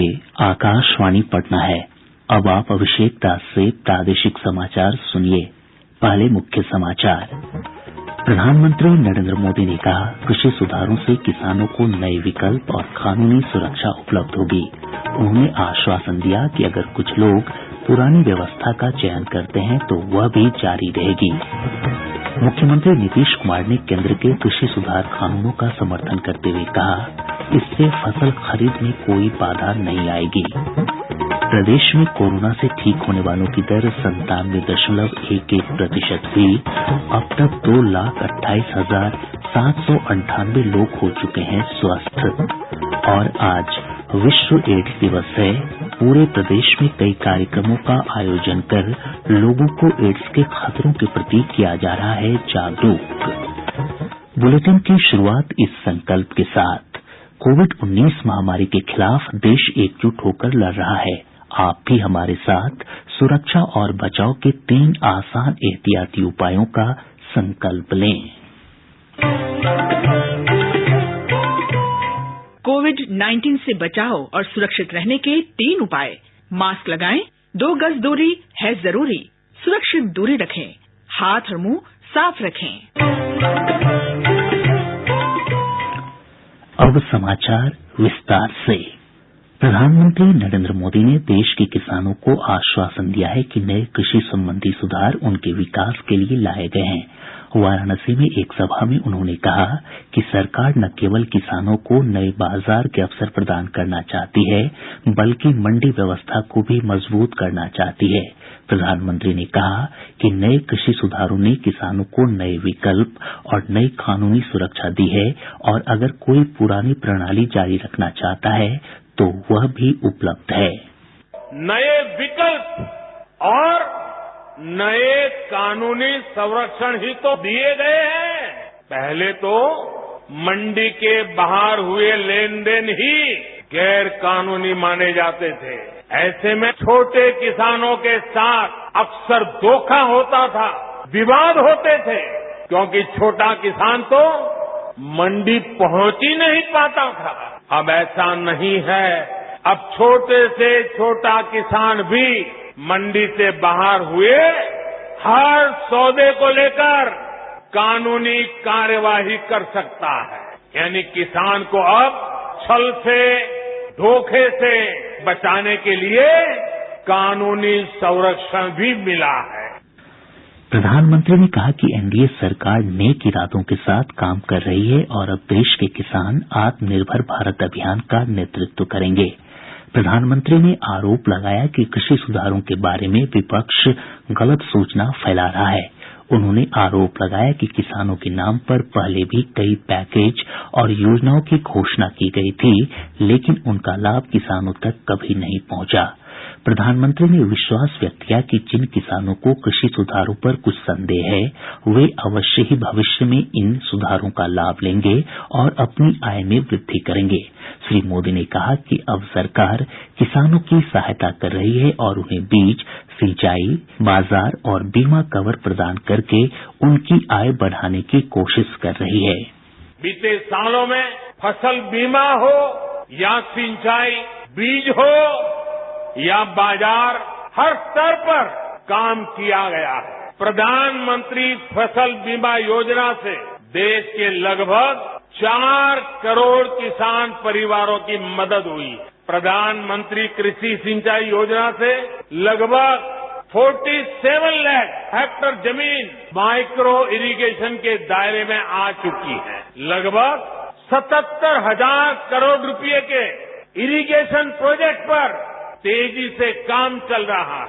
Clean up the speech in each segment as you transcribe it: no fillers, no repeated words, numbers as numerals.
ये आकाशवाणी पटना है। अब आप अभिषेक दास से प्रादेशिक समाचार सुनिए। पहले मुख्य समाचार। प्रधानमंत्री नरेंद्र मोदी ने कहा, कृषि सुधारों से किसानों को नए विकल्प और कानूनी सुरक्षा उपलब्ध होगी। उन्होंने आश्वासन दिया कि अगर कुछ लोग पुरानी व्यवस्था का चयन करते हैं तो वह भी जारी रहेगी। मुख्यमंत्री नीतीश कुमार ने केंद्र के कृषि सुधार कानूनों का समर्थन करते हुए कहा, इससे फसल खरीद में कोई बाधा नहीं आएगी। प्रदेश में कोरोना से ठीक होने वालों की दर 97.11% हुई। अब तक 2,28,798 लोग हो चुके हैं स्वस्थ। और आज विश्व एड्स दिवस है। पूरे प्रदेश में कई कार्यक्रमों का आयोजन कर लोगों को एड्स के खतरों के प्रति किया जा रहा है जागरूक। बुलेटिन की शुरुआत इस संकल्प के साथ। कोविड-19 महामारी के खिलाफ देश एकजुट होकर लड़ रहा है। आप भी हमारे साथ सुरक्षा और बचाव के 3 आसान एहतियाती उपायों का संकल्प लें। कोविड-19 से बचाव और सुरक्षित रहने के 3 उपाय। मास्क लगाएं, 2 गज दूरी है जरूरी, सुरक्षित दूरी रखें, हाथ और मुंह साफ रखें। अब समाचार विस्तार से। प्रधानमंत्री नरेंद्र मोदी ने देश के किसानों को आश्वासन दिया है कि नए कृषि संबंधी सुधार उनके विकास के लिए लाए गए हैं। वाराणसी में एक सभा में उन्होंने कहा कि सरकार न केवल किसानों को नए बाजार के अवसर प्रदान करना चाहती है, बल्कि मंडी व्यवस्था को भी मजबूत करना चाहती है। प्रधानमंत्री ने कहा कि नए कृषि सुधारों ने किसानों को नए विकल्प और नई कानूनी सुरक्षा दी है, और अगर कोई पुरानी प्रणाली जारी रखना चाहता है तो वह भी उपलब्ध है। नए विकल्प और नए कानूनी संरक्षण ही तो दिए गए हैं। पहले तो मंडी के बाहर हुए लेन देन ही गैर कानूनी माने जाते थे। ऐसे में छोटे किसानों के साथ अक्सर धोखा होता था, विवाद होते थे, क्योंकि छोटा किसान तो मंडी पहुंच ही नहीं पाता था। अब ऐसा नहीं है। अब छोटे से छोटा किसान भी मंडी से बाहर हुए हर सौदे को लेकर कानूनी कार्यवाही कर सकता है। यानी किसान को अब छल से, धोखे से बचाने के लिए कानूनी संरक्षण भी मिला है। प्रधानमंत्री ने कहा कि एनडीए सरकार नेक इरादों के साथ काम कर रही है और अब देश के किसान आत्मनिर्भर भारत अभियान का नेतृत्व करेंगे। प्रधानमंत्री ने आरोप लगाया कि कृषि सुधारों के बारे में विपक्ष गलत सूचना फैला रहा है। उन्होंने आरोप लगाया कि किसानों के नाम पर पहले भी कई पैकेज और योजनाओं की घोषणा की गई थी, लेकिन उनका लाभ किसानों तक कभी नहीं पहुंचा। प्रधानमंत्री ने विश्वास व्यक्त किया कि जिन किसानों को कृषि सुधारों पर कुछ संदेह है, वे अवश्य ही भविष्य में इन सुधारों का लाभ लेंगे और अपनी आय में वृद्धि करेंगे। श्री मोदी ने कहा कि अब सरकार किसानों की सहायता कर रही है और उन्हें बीज, सिंचाई, बाजार और बीमा कवर प्रदान करके उनकी आय बढ़ाने की कोशिश कर रही है। बीते सालों में फसल बीमा हो या सिंचाई, बीज हो या बाजार, हर स्तर पर काम किया गया है। प्रधानमंत्री फसल बीमा योजना से देश के लगभग 4 करोड़ किसान परिवारों की मदद हुई। प्रधानमंत्री कृषि सिंचाई योजना से लगभग 47 लाख हेक्टेयर जमीन माइक्रो इरिगेशन के दायरे में आ चुकी है। लगभग 77,000 करोड़ रुपए के इरिगेशन प्रोजेक्ट पर तेजी से काम चल रहा है।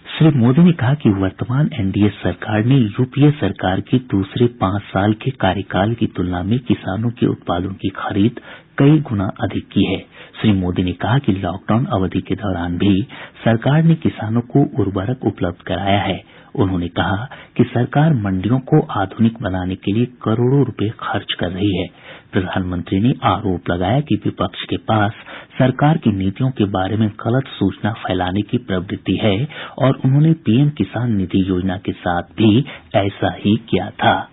श्री मोदी ने कहा कि वर्तमान एनडीए सरकार ने यूपीए सरकार के दूसरे 5 साल के कार्यकाल की तुलना में किसानों के उत्पादों की खरीद कई गुना अधिक की है। श्री मोदी ने कहा कि लॉकडाउन अवधि के दौरान भी सरकार ने किसानों को उर्वरक उपलब्ध कराया है। उन्होंने कहा कि सरकार मंडियों को आधुनिक बनाने के लिए करोड़ों रुपए खर्च कर रही है। प्रधानमंत्री ने आरोप लगाया कि विपक्ष के पास सरकार की नीतियों के बारे में गलत सूचना फैलाने की प्रवृत्ति है और उन्होंने पीएम किसान निधि योजना के साथ भी ऐसा ही किया था।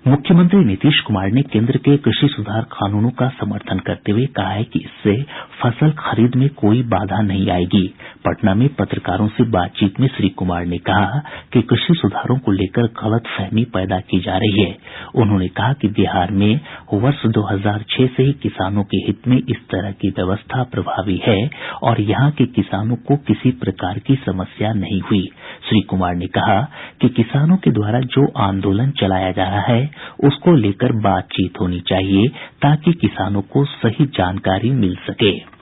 मुख्यमंत्री नीतीश कुमार ने केंद्र के कृषि सुधार कानूनों का समर्थन करते हुए कहा है कि इससे फसल खरीद में कोई बाधा नहीं आएगी। पटना में पत्रकारों से बातचीत में श्री कुमार ने कहा कि कृषि सुधारों को लेकर गलतफहमी पैदा की जा रही है। उन्होंने कहा कि बिहार में वर्ष 2006 से ही किसानों के हित में इस तरह की व्यवस्था प्रभावी है और यहाँ के किसानों को किसी प्रकार की समस्या नहीं हुई। श्री कुमार ने कहा कि किसानों के द्वारा जो आंदोलन चलाया जा रहा है उसको लेकर बातचीत होनी चाहिए ताकि किसानों को सही जानकारी मिल सके।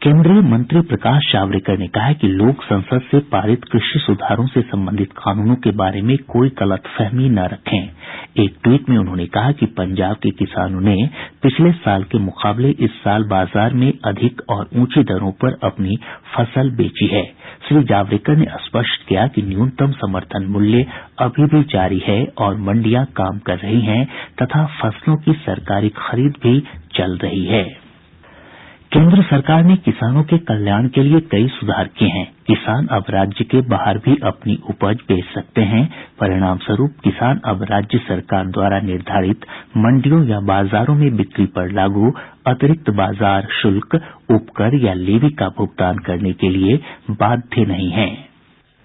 केंद्रीय मंत्री प्रकाश जावड़ेकर ने कहा है कि लोग संसद से पारित कृषि सुधारों से संबंधित कानूनों के बारे में कोई गलतफहमी न रखें। एक ट्वीट में उन्होंने कहा कि पंजाब के किसानों ने पिछले साल के मुकाबले इस साल बाजार में अधिक और ऊंची दरों पर अपनी फसल बेची है। श्री जावड़ेकर ने स्पष्ट किया कि न्यूनतम समर्थन मूल्य अभी भी जारी है और मंडियां काम कर रही हैं तथा फसलों की सरकारी खरीद भी चल रही है। केंद्र सरकार ने किसानों के कल्याण के लिए कई सुधार किए हैं। किसान अब राज्य के बाहर भी अपनी उपज बेच सकते हैं। परिणाम स्वरूप किसान अब राज्य सरकार द्वारा निर्धारित मंडियों या बाजारों में बिक्री पर लागू अतिरिक्त बाजार शुल्क, उपकर या लेवी का भुगतान करने के लिए बाध्य नहीं है।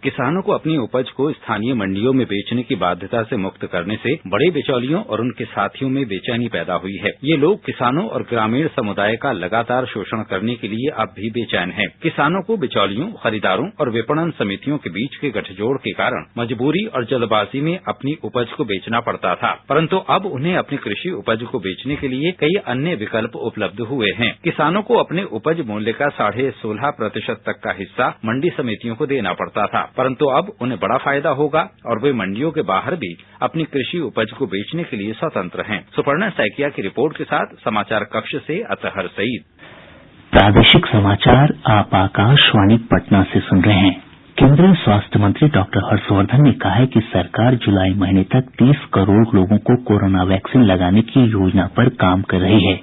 किसानों को अपनी उपज को स्थानीय मंडियों में बेचने की बाध्यता से मुक्त करने से बड़े बिचौलियों और उनके साथियों में बेचैनी पैदा हुई है। ये लोग किसानों और ग्रामीण समुदाय का लगातार शोषण करने के लिए अब भी बेचैन हैं। किसानों को बिचौलियों, खरीदारों और विपणन समितियों के बीच के गठजोड़ के कारण मजबूरी और जल्दबाजी में अपनी उपज को बेचना पड़ता था, परंतु अब उन्हें अपनी कृषि उपज को बेचने के लिए कई अन्य विकल्प उपलब्ध हुए हैं। किसानों को अपने उपज मूल्य का 16.5% तक का हिस्सा मंडी समितियों को देना पड़ता था, परंतु अब उन्हें बड़ा फायदा होगा और वे मंडियों के बाहर भी अपनी कृषि उपज को बेचने के लिए स्वतंत्र हैं। सुपर्णा सैकिया की रिपोर्ट के साथ समाचार कक्ष से अतहर सईद। प्रादेशिक समाचार आप आकाशवाणी पटना से सुन रहे हैं। केंद्रीय स्वास्थ्य मंत्री डॉक्टर हर्षवर्धन ने कहा है कि सरकार जुलाई महीने तक 30 करोड़ लोगों को कोरोना वैक्सीन लगाने की योजना पर काम कर रही है।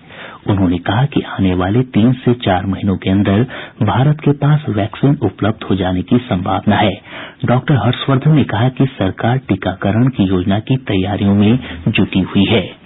उन्होंने कहा कि आने वाले 3 से 4 महीनों के अंदर भारत के पास वैक्सीन उपलब्ध हो जाने की संभावना है। डॉक्टर हर्षवर्धन ने कहा कि सरकार टीकाकरण की योजना की तैयारियों में जुटी हुई है।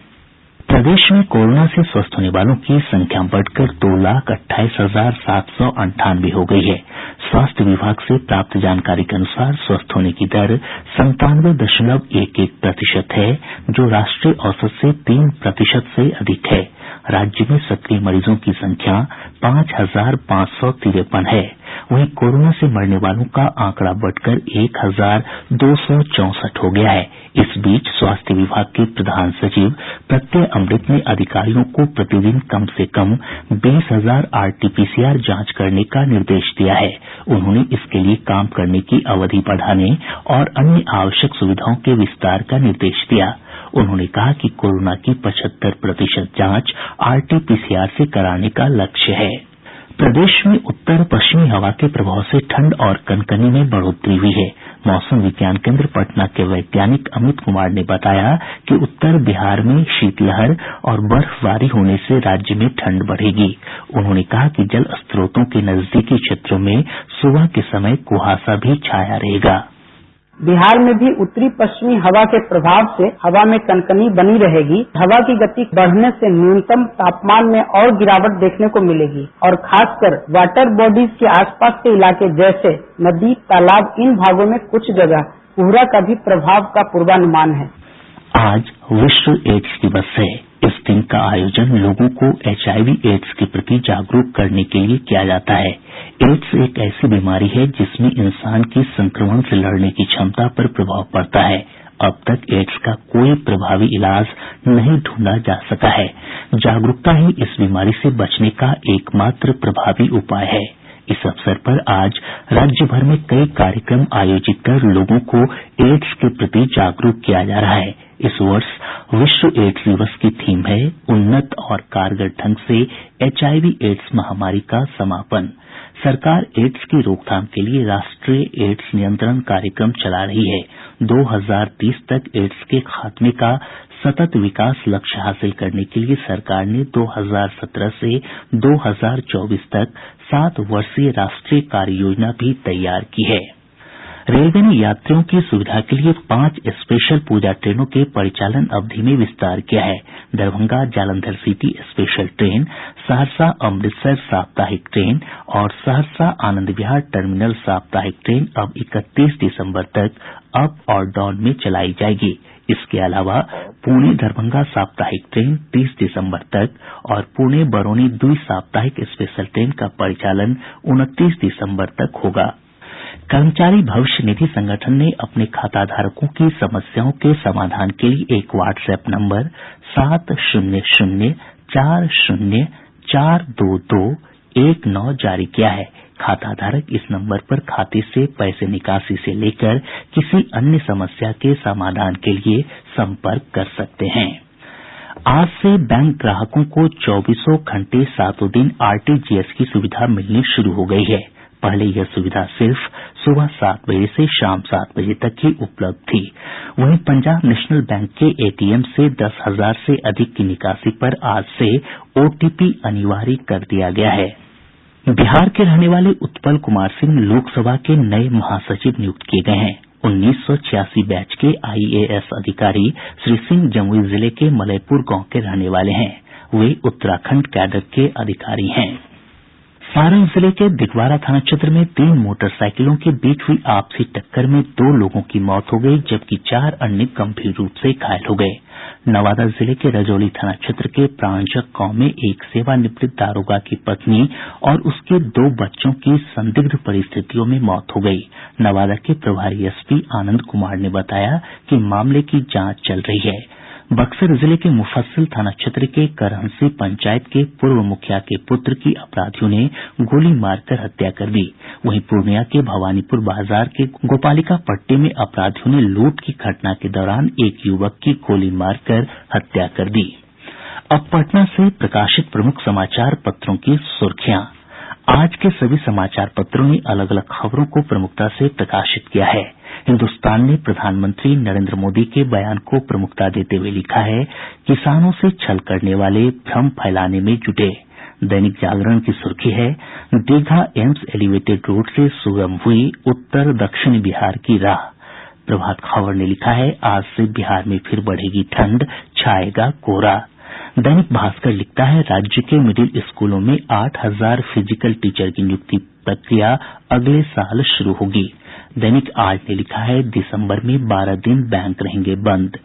प्रदेश में कोरोना से स्वस्थ होने वालों की संख्या बढ़कर 2,28,798 हो गई है। स्वास्थ्य विभाग से प्राप्त जानकारी के अनुसार स्वस्थ होने की दर 97.11% है, जो राष्ट्रीय औसत से 3% से अधिक है। राज्य में सक्रिय मरीजों की संख्या 5,553 है। वहीं कोरोना से मरने वालों का आंकड़ा बढ़कर 1,264 हो गया है। इस बीच स्वास्थ्य विभाग के प्रधान सचिव प्रत्यय अमृत ने अधिकारियों को प्रतिदिन कम से कम 20,000 आरटीपीसीआर जांच करने का निर्देश दिया है। उन्होंने इसके लिए काम करने की अवधि बढ़ाने और अन्य आवश्यक सुविधाओं के विस्तार का निर्देश दिया। उन्होंने कहा कि कोरोना की 75% जांच आरटीपीसीआर से कराने का लक्ष्य है। प्रदेश में उत्तर पश्चिमी हवा के प्रभाव से ठंड और कनकनी में बढ़ोतरी हुई है। मौसम विज्ञान केंद्र पटना के वैज्ञानिक अमित कुमार ने बताया कि उत्तर बिहार में शीतलहर और बर्फबारी होने से राज्य में ठंड बढ़ेगी। उन्होंने कहा कि जल स्रोतों के नजदीकी क्षेत्रों में सुबह के समय कुहासा भी छाया रहेगा। बिहार में भी उत्तरी पश्चिमी हवा के प्रभाव से हवा में कनकनी बनी रहेगी। हवा की गति बढ़ने से न्यूनतम तापमान में और गिरावट देखने को मिलेगी और खासकर वाटर बॉडीज के आसपास के इलाके जैसे नदी, तालाब, इन भागों में कुछ जगह कोहरा का भी प्रभाव का पूर्वानुमान है। आज विश्व एड्स दिवस है। इस दिन का आयोजन लोगों को HIV एड्स के प्रति जागरूक करने के लिए किया जाता है। एड्स एक ऐसी बीमारी है जिसमें इंसान की संक्रमण से लड़ने की क्षमता पर प्रभाव पड़ता है। अब तक एड्स का कोई प्रभावी इलाज नहीं ढूंढा जा सका है। जागरूकता ही इस बीमारी से बचने का एकमात्र प्रभावी उपाय है। इस अवसर पर आज राज्य भर में कई कार्यक्रम आयोजित कर लोगों को एड्स के प्रति जागरूक किया जा रहा है। इस वर्ष विश्व एड्स दिवस की थीम है उन्नत और कारगर ढंग से HIV एड्स महामारी का समापन। सरकार एड्स की रोकथाम के लिए राष्ट्रीय एड्स नियंत्रण कार्यक्रम चला रही है। 2030 तक एड्स के खात्मे का सतत विकास लक्ष्य हासिल करने के लिए सरकार ने 2017 से 2024 तक 7 वर्षीय राष्ट्रीय कार्य योजना भी तैयार की है। रेलवे ने यात्रियों की सुविधा के लिए 5 स्पेशल पूजा ट्रेनों के परिचालन अवधि में विस्तार किया है। Darbhanga Jalandhar city special train, Saharsa Amritsar साप्ताहिक ट्रेन और सहरसा आनंद विहार टर्मिनल साप्ताहिक ट्रेन अब 31 दिसंबर तक अप और डाउन में चलाई जाएगी। इसके अलावा पुणे दरभंगा साप्ताहिक ट्रेन 30 दिसंबर तक और पुणे बरौनी द्वि साप्ताहिक स्पेशल ट्रेन का परिचालन 29 दिसंबर तक होगा। कर्मचारी भविष्य निधि संगठन ने अपने खाताधारकों की समस्याओं के समाधान के लिए एक व्हाट्सएप नंबर 700404221 जारी किया है। खाताधारक इस नंबर पर खाते से पैसे निकासी से लेकर किसी अन्य समस्या के समाधान के लिए संपर्क कर सकते हैं। आज से बैंक ग्राहकों को 24 घंटे 7 दिन आरटीजीएस की सुविधा मिलनी शुरू हो गई है। पहले यह सुविधा सिर्फ सुबह 7 बजे से शाम 7 बजे तक ही उपलब्ध थी। वहीं पंजाब नेशनल बैंक के एटीएम से 10,000 से अधिक की निकासी पर आज से ओटीपी अनिवार्य कर दिया गया है। बिहार के रहने वाले उत्पल कुमार सिंह लोकसभा के नए महासचिव नियुक्त किए गए हैं। 1986 बैच के आईएएस अधिकारी श्री सिंह जमुई जिले के मलयपुर गांव के रहने वाले हैं। वे उत्तराखंड कैडर के अधिकारी हैं। सारण जिले के दिघवारा थाना क्षेत्र में 3 मोटरसाइकिलों के बीच हुई आपसी टक्कर में 2 लोगों की मौत हो गई, जबकि 4 अन्य गंभीर रूप से घायल हो गए। नवादा जिले के रजौली थाना क्षेत्र के प्राणचक गांव में एक सेवानिवृत्त दारोगा की पत्नी और उसके 2 बच्चों की संदिग्ध परिस्थितियों में मौत हो गई। नवादा के प्रभारी एसपी आनंद कुमार ने बताया कि मामले की जांच चल रही है। बक्सर जिले के मुफस्सिल थाना क्षेत्र के करहंसी पंचायत के पूर्व मुखिया के पुत्र की अपराधियों ने गोली मारकर हत्या कर दी। वहीं पूर्णिया के भवानीपुर बाजार के गोपालिका पट्टी में अपराधियों ने लूट की घटना के दौरान एक युवक की गोली मारकर हत्या कर दी। अब पटना से प्रकाशित प्रमुख समाचार पत्रों की सुर्खियां। आज के सभी समाचार पत्रों ने अलग अलग खबरों को प्रमुखता से प्रकाशित किया है। हिन्दुस्तान ने प्रधानमंत्री नरेंद्र मोदी के बयान को प्रमुखता देते हुए लिखा है, किसानों से छल करने वाले भ्रम फैलाने में जुटे। दैनिक जागरण की सुर्खी है, दीघा एम्स एलिवेटेड रोड से सुगम हुई उत्तर दक्षिण बिहार की राह। प्रभात खबर ने लिखा है, आज से बिहार में फिर बढ़ेगी ठंड, छाएगा कोहरा। दैनिक भास्कर लिखता है, राज्य के मिडिल स्कूलों में 8,000 फिजिकल टीचर की नियुक्ति प्रक्रिया अगले साल शुरू होगी। दैनिक आज ने लिखा है, दिसंबर में 12 दिन बैंक रहेंगे बंद।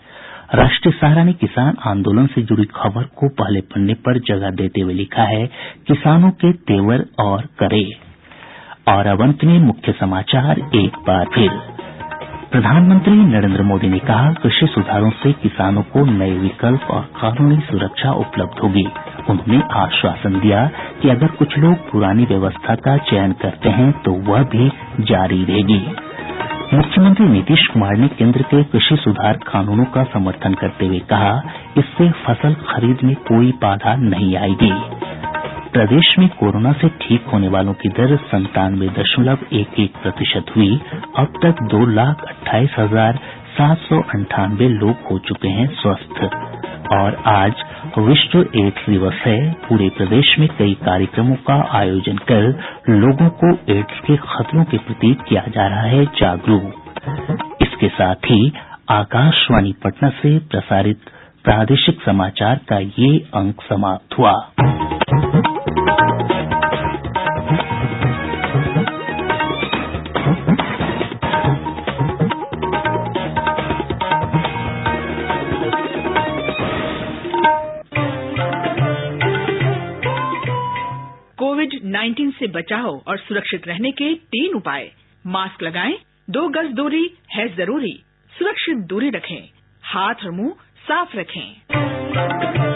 राष्ट्रीय सहारा ने किसान आंदोलन से जुड़ी खबर को पहले पन्ने पर जगह देते हुए लिखा है, किसानों के तेवर और करे। और अब अंत में मुख्य समाचार एक बार फिर। प्रधानमंत्री नरेंद्र मोदी ने कहा, कृषि सुधारों से किसानों को नए विकल्प और कानूनी सुरक्षा उपलब्ध होगी। उन्होंने आश्वासन दिया कि अगर कुछ लोग पुरानी व्यवस्था का चयन करते हैं तो वह भी जारी रहेगी। मुख्यमंत्री नीतीश कुमार ने केंद्र के कृषि सुधार कानूनों का समर्थन करते हुए कहा, इससे फसल खरीद में कोई बाधा नहीं आएगी। प्रदेश में कोरोना से ठीक होने वालों की दर 97.11% हुई। अब तक 2,28,798 लोग हो चुके हैं स्वस्थ। और आज विश्व एड्स दिवस है। पूरे प्रदेश में कई कार्यक्रमों का आयोजन कर लोगों को एड्स के खतरों के प्रति किया जा रहा है जागरूक। इसके साथ ही आकाशवाणी पटना से प्रसारित प्रादेशिक समाचार का ये अंक समाप्त हुआ। कोविड-19 से बचाव और सुरक्षित रहने के 3 उपाय। मास्क लगाएं, 2 गज दूरी है जरूरी, सुरक्षित दूरी रखें, हाथ और मुंह साफ रखें।